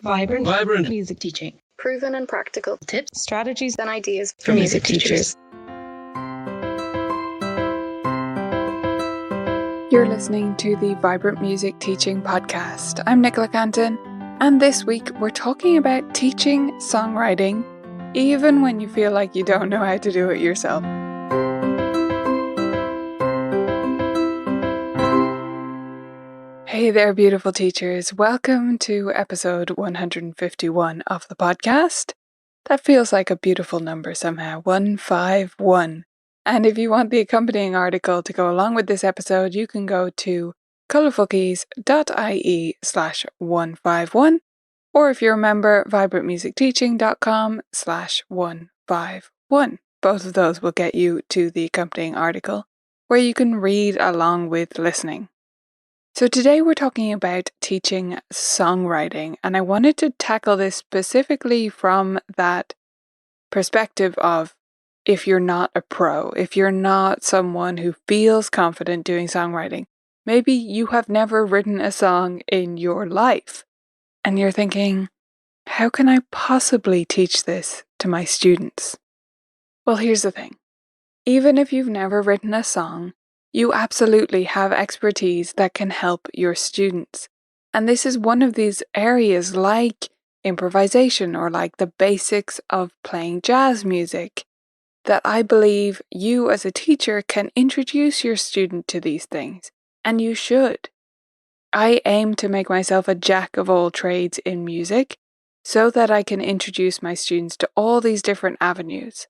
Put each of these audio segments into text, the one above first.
Vibrant music teaching. Proven and practical Tips, strategies, and ideas for music teachers. You're listening to the Vibrant Music Teaching Podcast. I'm Nicola Canton, and this week we're talking about teaching songwriting, even when you feel like you don't know how to do it yourself. Hey there, beautiful teachers. Welcome to episode 151 of the podcast. That feels like a beautiful number somehow, 151. And if you want the accompanying article to go along with this episode, you can go to colourfulkeys.ie/151, or if you're a member, vibrantmusicteaching.com/151. Both of those will get you to the accompanying article, where you can read along with listening. So today we're talking about teaching songwriting, and I wanted to tackle this specifically from that perspective of if you're not a pro, if you're not someone who feels confident doing songwriting, maybe you have never written a song in your life, and you're thinking, how can I possibly teach this to my students? Well, here's the thing. Even if you've never written a song, you absolutely have expertise that can help your students. And this is one of these areas like improvisation or like the basics of playing jazz music that I believe you as a teacher can introduce your student to these things. And you should. I aim to make myself a jack of all trades in music so that I can introduce my students to all these different avenues.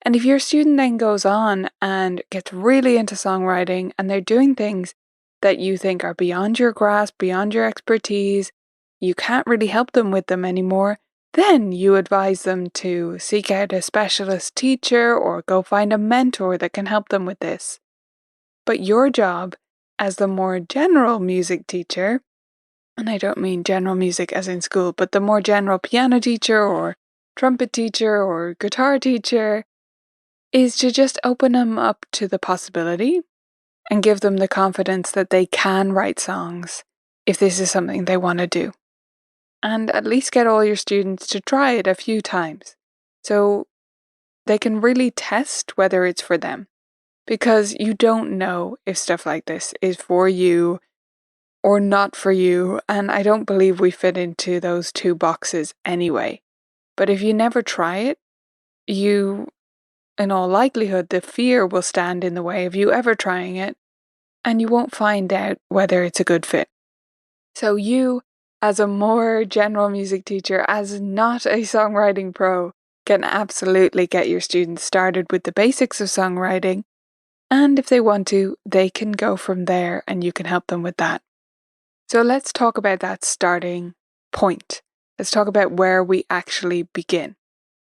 And if your student then goes on and gets really into songwriting and they're doing things that you think are beyond your grasp, beyond your expertise, you can't really help them with them anymore, then you advise them to seek out a specialist teacher or go find a mentor that can help them with this. But your job as the more general music teacher, and I don't mean general music as in school, but the more general piano teacher or trumpet teacher or guitar teacher, is to just open them up to the possibility and give them the confidence that they can write songs if this is something they want to do. And at least get all your students to try it a few times so they can really test whether it's for them. Because you don't know if stuff like this is for you or not for you, and I don't believe we fit into those two boxes anyway. But if you never try it, in all likelihood, the fear will stand in the way of you ever trying it, and you won't find out whether it's a good fit. So you, as a more general music teacher, as not a songwriting pro, can absolutely get your students started with the basics of songwriting, and if they want to, they can go from there and you can help them with that. So let's talk about that starting point. Let's talk about where we actually begin.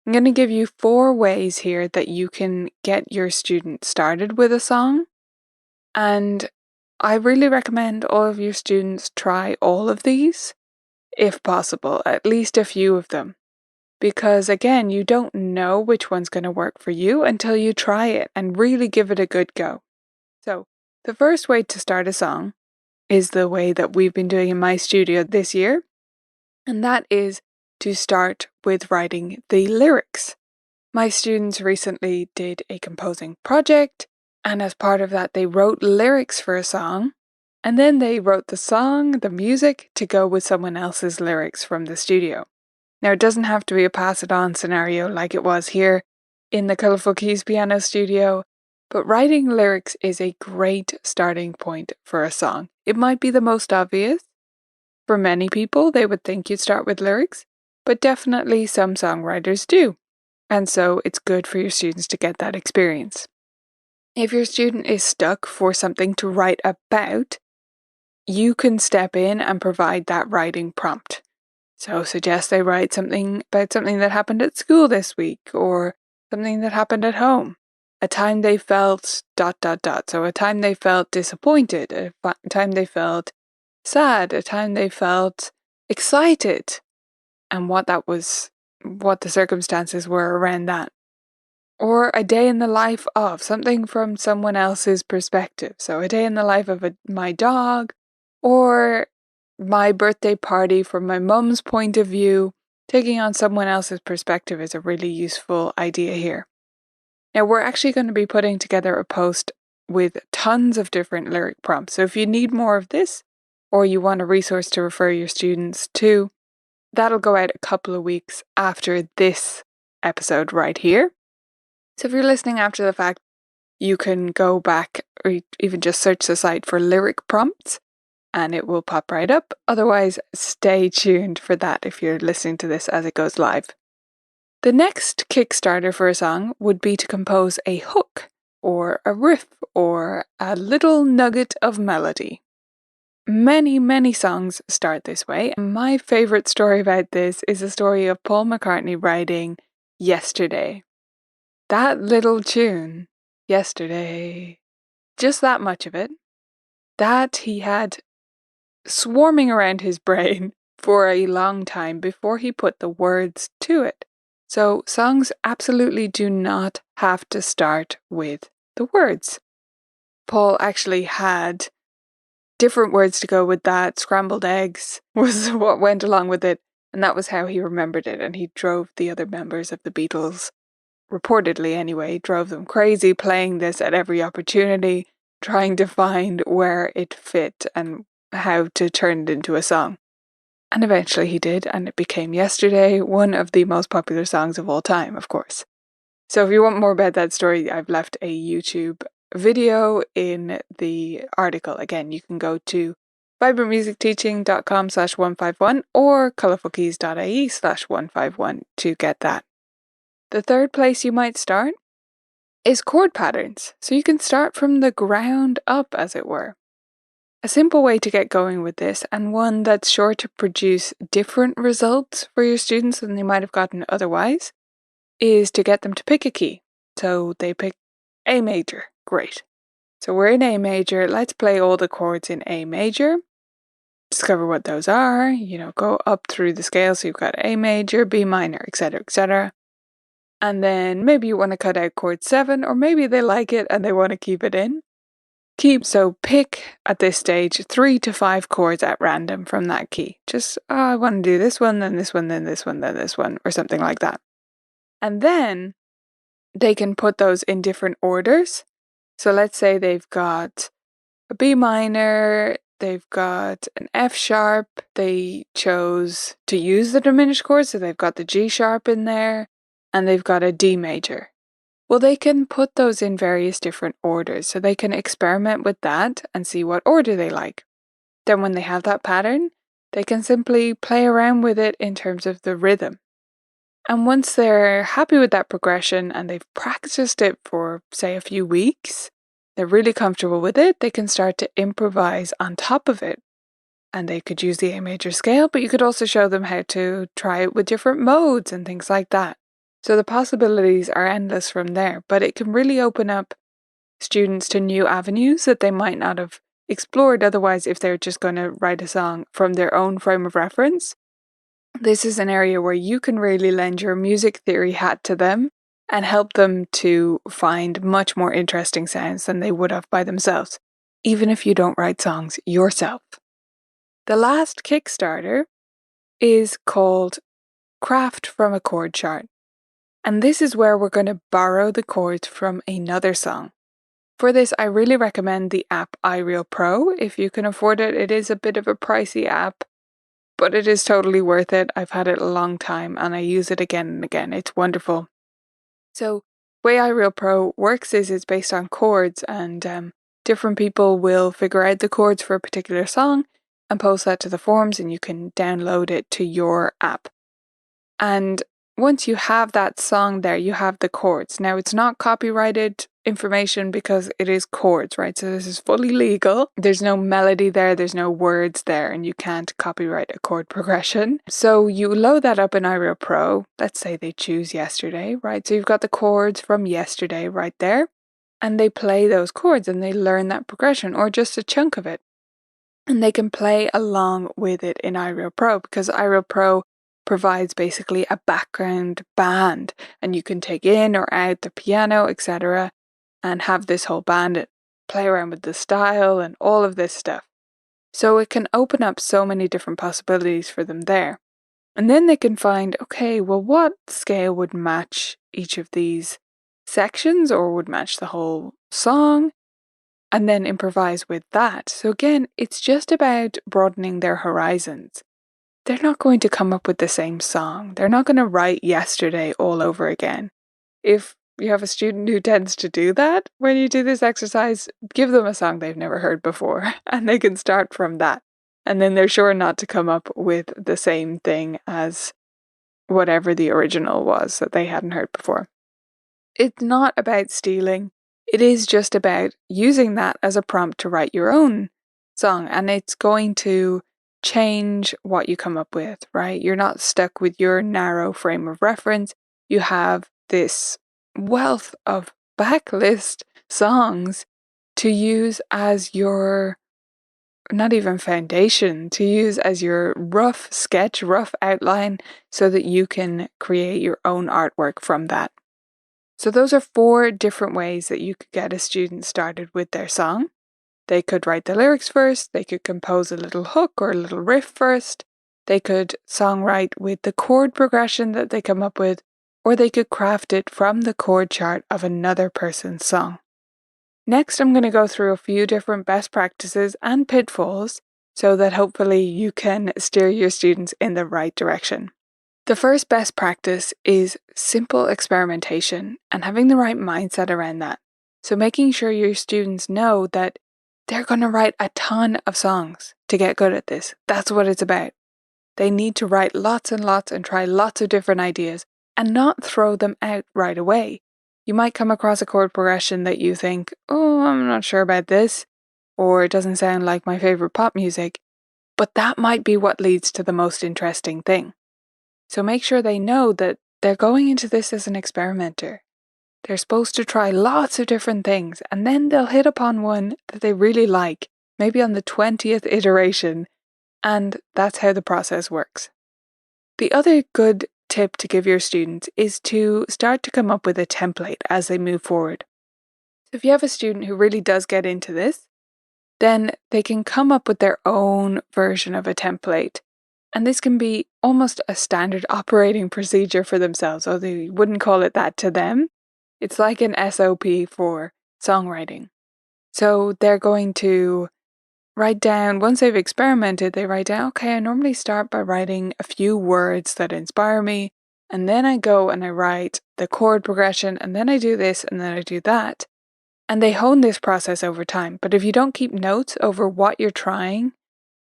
I'm going to give you 4 ways here that you can get your student started with a song. And I really recommend all of your students try all of these, if possible, at least a few of them. Because again, you don't know which one's going to work for you until you try it and really give it a good go. So the first way to start a song is the way that we've been doing in my studio this year. And that is to start with writing the lyrics. My students recently did a composing project, and as part of that they wrote lyrics for a song, and then they wrote the song, the music, to go with someone else's lyrics from the studio. Now it doesn't have to be a pass it on scenario like it was here in the Colourful Keys piano studio, but writing lyrics is a great starting point for a song. It might be the most obvious. For many people, they would think you'd start with lyrics, but definitely some songwriters do. And so it's good for your students to get that experience. If your student is stuck for something to write about, you can step in and provide that writing prompt. So suggest they write something about something that happened at school this week or something that happened at home. A time they felt ... So a time they felt disappointed, a time they felt sad, a time they felt excited, and what the circumstances were around that. Or a day in the life of, something from someone else's perspective. So a day in the life of my dog, or my birthday party from my mum's point of view, taking on someone else's perspective is a really useful idea here. Now, we're actually going to be putting together a post with tons of different lyric prompts. So if you need more of this, or you want a resource to refer your students to, that'll go out a couple of weeks after this episode right here. So if you're listening after the fact, you can go back or even just search the site for lyric prompts and it will pop right up. Otherwise, stay tuned for that if you're listening to this as it goes live. The next Kickstarter for a song would be to compose a hook or a riff or a little nugget of melody. Many songs start this way. My favourite story about this is the story of Paul McCartney writing Yesterday. That little tune, Yesterday, just that much of it, that he had swarming around his brain for a long time before he put the words to it. So songs absolutely do not have to start with the words. Paul actually had different words to go with that. Scrambled eggs was what went along with it, and that was how he remembered it. And he drove the other members of the Beatles, reportedly anyway, drove them crazy playing this at every opportunity, trying to find where it fit and how to turn it into a song. And eventually he did, and it became Yesterday, one of the most popular songs of all time, of course. So if you want more about that story, I've left a YouTube video in the article. Again, you can go to vibrantmusicteaching.com/151 or colourfulkeys.ie/151 to get that. The third place you might start is chord patterns. So you can start from the ground up, as it were. A simple way to get going with this, and one that's sure to produce different results for your students than they might have gotten otherwise, is to get them to pick a key. So they pick A major. Great. So we're in A major. Let's play all the chords in A major. Discover what those are. Go up through the scale. So you've got A major, B minor, etc., etc. And then maybe you want to cut out chord 7, or maybe they like it and they want to keep it in. So pick at this stage 3 to 5 chords at random from that key. Just, I want to do this one, then this one, then this one, then this one, or something like that. And then they can put those in different orders. So let's say they've got a B minor, they've got an F sharp, they chose to use the diminished chord, so they've got the G sharp in there, and they've got a D major. Well, they can put those in various different orders, so they can experiment with that and see what order they like. Then when they have that pattern, they can simply play around with it in terms of the rhythm. And once they're happy with that progression and they've practiced it for, say, a few weeks, they're really comfortable with it, they can start to improvise on top of it. And they could use the A major scale, but you could also show them how to try it with different modes and things like that. So the possibilities are endless from there, but it can really open up students to new avenues that they might not have explored otherwise if they're just going to write a song from their own frame of reference. This is an area where you can really lend your music theory hat to them and help them to find much more interesting sounds than they would have by themselves, even if you don't write songs yourself. The last Kickstarter is called Craft from a Chord Chart. And this is where we're going to borrow the chords from another song. For this, I really recommend the app iReal Pro. If you can afford it, it is a bit of a pricey app, but it is totally worth it. I've had it a long time and I use it again and again. It's wonderful. So the way iReal Pro works is it's based on chords, and different people will figure out the chords for a particular song and post that to the forums, and you can download it to your app. And once you have that song there, you have the chords. Now, it's not copyrighted information because it is chords, right? So this is fully legal. There's no melody there, there's no words there, and you can't copyright a chord progression. So you load that up in iReal Pro. Let's say they choose Yesterday, right? So you've got the chords from Yesterday right there, and they play those chords and they learn that progression or just a chunk of it. And they can play along with it in iReal Pro because iReal Pro provides basically a background band, and you can take in or out the piano, etc., and have this whole band play around with the style and all of this stuff. So it can open up so many different possibilities for them there. And then they can find, okay, well, what scale would match each of these sections or would match the whole song? And then improvise with that. So again, it's just about broadening their horizons. They're not going to come up with the same song. They're not going to write Yesterday all over again. If you have a student who tends to do that, when you do this exercise, give them a song they've never heard before and they can start from that. And then they're sure not to come up with the same thing as whatever the original was that they hadn't heard before. It's not about stealing. It is just about using that as a prompt to write your own song. And it's going to change what you come up with, right? You're not stuck with your narrow frame of reference. You have this wealth of backlist songs to use as your, not even foundation, to use as your rough sketch, rough outline, so that you can create your own artwork from that. So those are 4 different ways that you could get a student started with their song. They could write the lyrics first, they could compose a little hook or a little riff first, they could songwrite with the chord progression that they come up with, or they could craft it from the chord chart of another person's song. Next, I'm going to go through a few different best practices and pitfalls so that hopefully you can steer your students in the right direction. The first best practice is simple experimentation and having the right mindset around that. So making sure your students know that they're going to write a ton of songs to get good at this. That's what it's about. They need to write lots and lots and try lots of different ideas and not throw them out right away. You might come across a chord progression that you think, oh, I'm not sure about this, or it doesn't sound like my favorite pop music, but that might be what leads to the most interesting thing. So make sure they know that they're going into this as an experimenter. They're supposed to try lots of different things, and then they'll hit upon one that they really like, maybe on the 20th iteration, and that's how the process works. The other good tip to give your students is to start to come up with a template as they move forward. So if you have a student who really does get into this, then they can come up with their own version of a template. And this can be almost a standard operating procedure for themselves, although you wouldn't call it that to them. It's like an SOP for songwriting. So they're going to write down, once they've experimented, they write down, okay, I normally start by writing a few words that inspire me, and then I go and I write the chord progression, and then I do this, and then I do that. And they hone this process over time. But if you don't keep notes over what you're trying,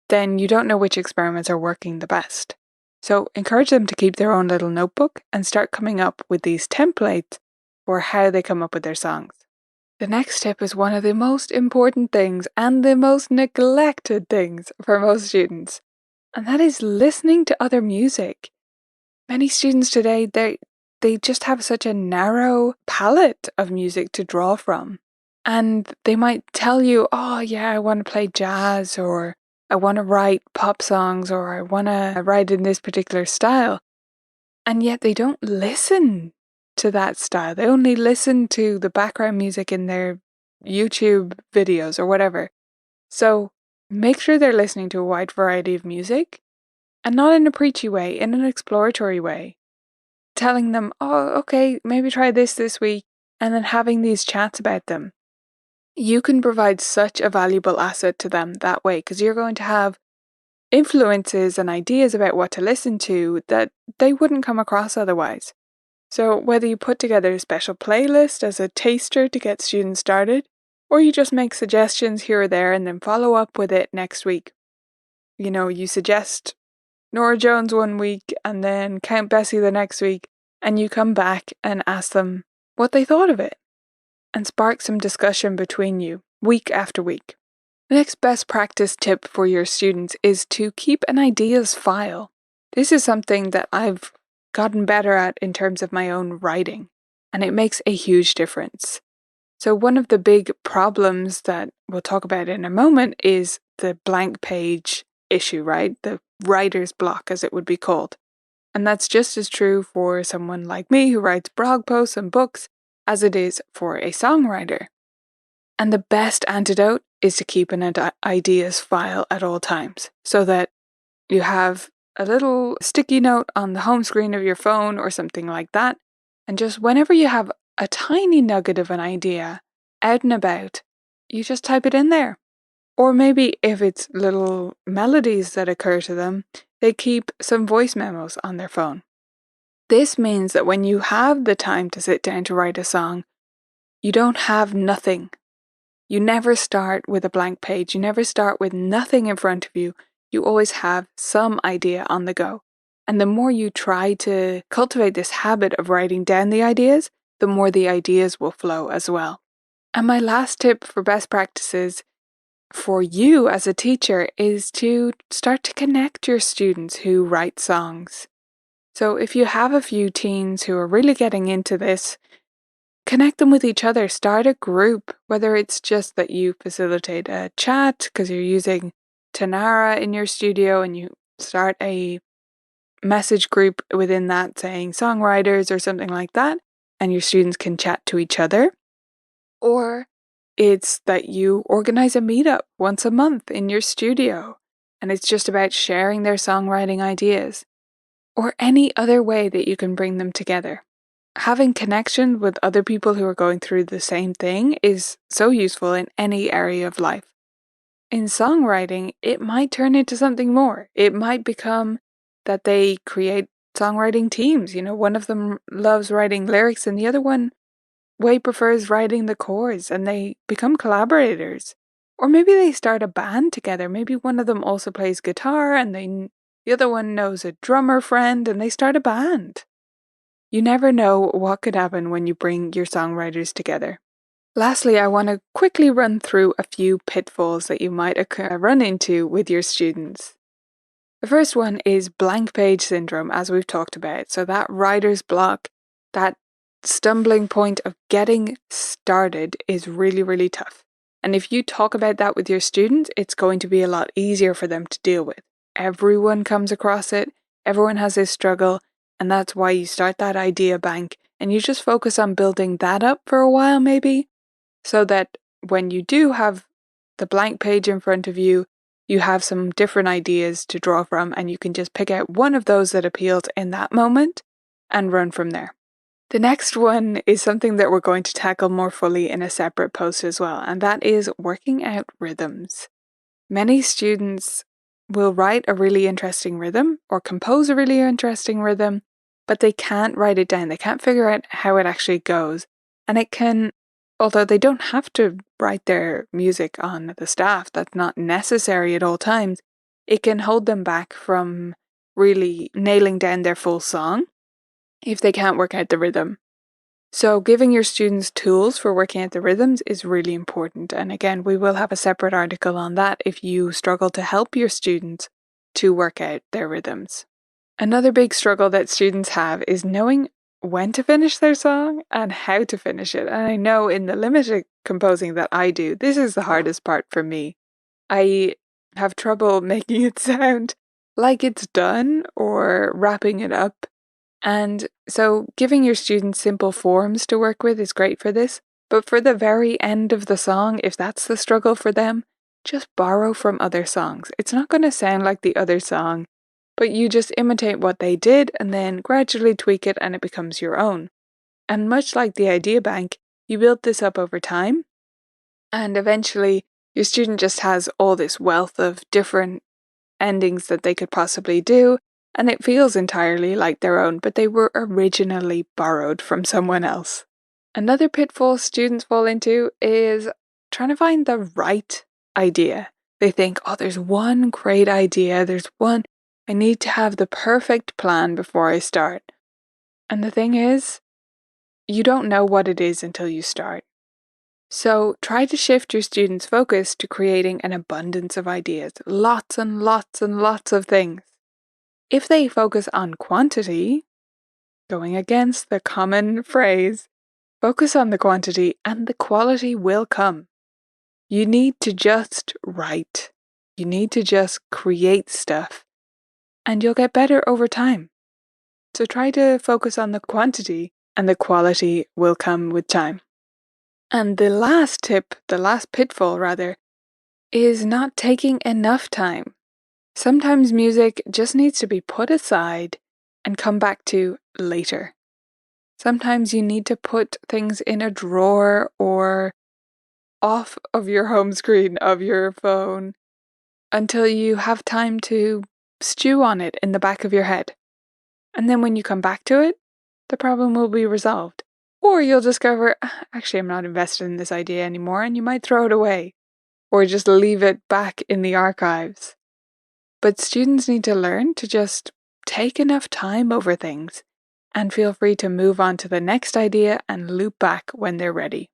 then you don't know which experiments are working the best. So encourage them to keep their own little notebook and start coming up with these templates for how they come up with their songs. The next tip is one of the most important things and the most neglected things for most students, and that is listening to other music. Many students today, they just have such a narrow palette of music to draw from. And they might tell you, oh yeah, I want to play jazz, or I want to write pop songs, or I want to write in this particular style. And yet they don't listen to that style. They only listen to the background music in their YouTube videos or whatever. So make sure they're listening to a wide variety of music, and not in a preachy way, in an exploratory way. Telling them, oh, okay, maybe try this week, and then having these chats about them. You can provide such a valuable asset to them that way, because you're going to have influences and ideas about what to listen to that they wouldn't come across otherwise. So whether you put together a special playlist as a taster to get students started, or you just make suggestions here or there and then follow up with it next week. You know, you suggest Nora Jones one week and then Count Bessie the next week, and you come back and ask them what they thought of it, and spark some discussion between you week after week. The next best practice tip for your students is to keep an ideas file. This is something that I've gotten better at in terms of my own writing, and it makes a huge difference. So one of the big problems that we'll talk about in a moment is the blank page issue, right? The writer's block, as it would be called. And that's just as true for someone like me who writes blog posts and books as it is for a songwriter. And the best antidote is to keep an ideas file at all times, so that you have a little sticky note on the home screen of your phone or something like that. And just whenever you have a tiny nugget of an idea out and about, you just type it in there. Or maybe if it's little melodies that occur to them, they keep some voice memos on their phone. This means that when you have the time to sit down to write a song, you don't have nothing. You never start with a blank page. You never start with nothing in front of you. You always have some idea on the go. And the more you try to cultivate this habit of writing down the ideas, the more the ideas will flow as well. And my last tip for best practices for you as a teacher is to start to connect your students who write songs. So if you have a few teens who are really getting into this, connect them with each other. Start a group, whether it's just that you facilitate a chat because you're using Tanara in your studio and you start a message group within that saying songwriters or something like that, and your students can chat to each other. Or it's that you organize a meetup once a month in your studio and it's just about sharing their songwriting ideas, or any other way that you can bring them together. Having connection with other people who are going through the same thing is so useful in any area of life. In songwriting, it might turn into something more. It might become that they create songwriting teams. One of them loves writing lyrics and the other one way prefers writing the chords, and they become collaborators. Or maybe they start a band together. Maybe one of them also plays guitar and the other one knows a drummer friend and they start a band. You never know what could happen when you bring your songwriters together. Lastly, I want to quickly run through a few pitfalls that you might run into with your students. The first one is blank page syndrome, as we've talked about. So that writer's block, that stumbling point of getting started is really, really tough. And if you talk about that with your students, it's going to be a lot easier for them to deal with. Everyone comes across it. Everyone has this struggle. And that's why you start that idea bank and you just focus on building that up for a while maybe, so that when you do have the blank page in front of you, you have some different ideas to draw from and you can just pick out one of those that appeals in that moment and run from there. The next one is something that we're going to tackle more fully in a separate post as well, and that is working out rhythms. Many students will write a really interesting rhythm or compose a really interesting rhythm, but they can't write it down. They can't figure out how it actually goes. And it can, although they don't have to write their music on the staff, that's not necessary at all times, it can hold them back from really nailing down their full song if they can't work out the rhythm. So giving your students tools for working out the rhythms is really important. And again, we will have a separate article on that if you struggle to help your students to work out their rhythms. Another big struggle that students have is knowing when to finish their song and how to finish it. And I know in the limited composing that I do, this is the hardest part for me. I have trouble making it sound like it's done or wrapping it up. And so giving your students simple forms to work with is great for this, but for the very end of the song, if that's the struggle for them, just borrow from other songs. It's not going to sound like the other song, but you just imitate what they did and then gradually tweak it and it becomes your own. And much like the idea bank, you build this up over time, and eventually your student just has all this wealth of different endings that they could possibly do, and it feels entirely like their own, but they were originally borrowed from someone else. Another pitfall students fall into is trying to find the right idea. They think, there's one great idea, I need to have the perfect plan before I start. And the thing is, you don't know what it is until you start. So try to shift your students' focus to creating an abundance of ideas, lots and lots and lots of things. If they focus on quantity, going against the common phrase, focus on the quantity and the quality will come. You need to just write. You need to just create stuff, and you'll get better over time. So try to focus on the quantity, and the quality will come with time. And the last pitfall rather, is not taking enough time. Sometimes music just needs to be put aside and come back to later. Sometimes you need to put things in a drawer or off of your home screen of your phone until you have time to stew on it in the back of your head. And then when you come back to it, the problem will be resolved. Or you'll discover, actually, I'm not invested in this idea anymore, and you might throw it away or just leave it back in the archives. But students need to learn to just take enough time over things and feel free to move on to the next idea and loop back when they're ready.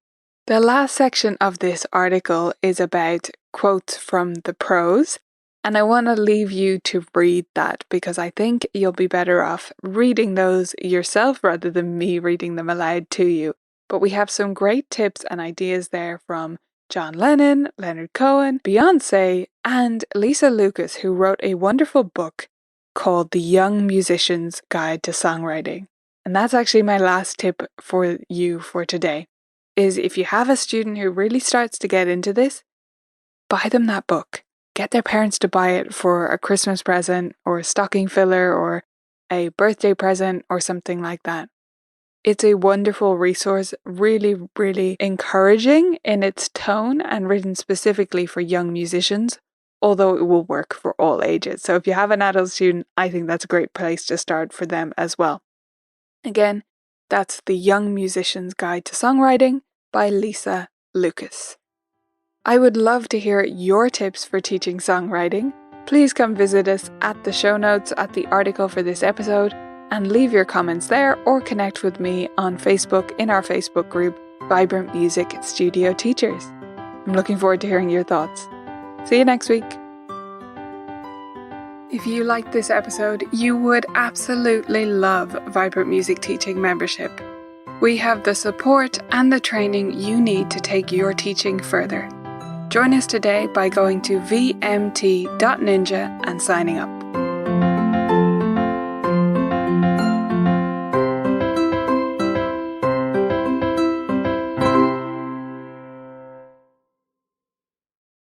The last section of this article is about quotes from the pros, and I want to leave you to read that because I think you'll be better off reading those yourself rather than me reading them aloud to you. But we have some great tips and ideas there from John Lennon, Leonard Cohen, Beyoncé, and Lisa Lucas, who wrote a wonderful book called The Young Musician's Guide to Songwriting. And that's actually my last tip for you for today, is if you have a student who really starts to get into this, buy them that book. Get their parents to buy it for a Christmas present or a stocking filler or a birthday present or something like that. It's a wonderful resource, really, really encouraging in its tone and written specifically for young musicians, although it will work for all ages. So if you have an adult student, I think that's a great place to start for them as well. Again, that's The Young Musician's Guide to Songwriting by Lisa Lucas. I would love to hear your tips for teaching songwriting. Please come visit us at the show notes at the article for this episode and leave your comments there or connect with me on Facebook in our Facebook group, Vibrant Music Studio Teachers. I'm looking forward to hearing your thoughts. See you next week. If you liked this episode, you would absolutely love Vibrant Music Teaching membership. We have the support and the training you need to take your teaching further. Join us today by going to vmt.ninja and signing up.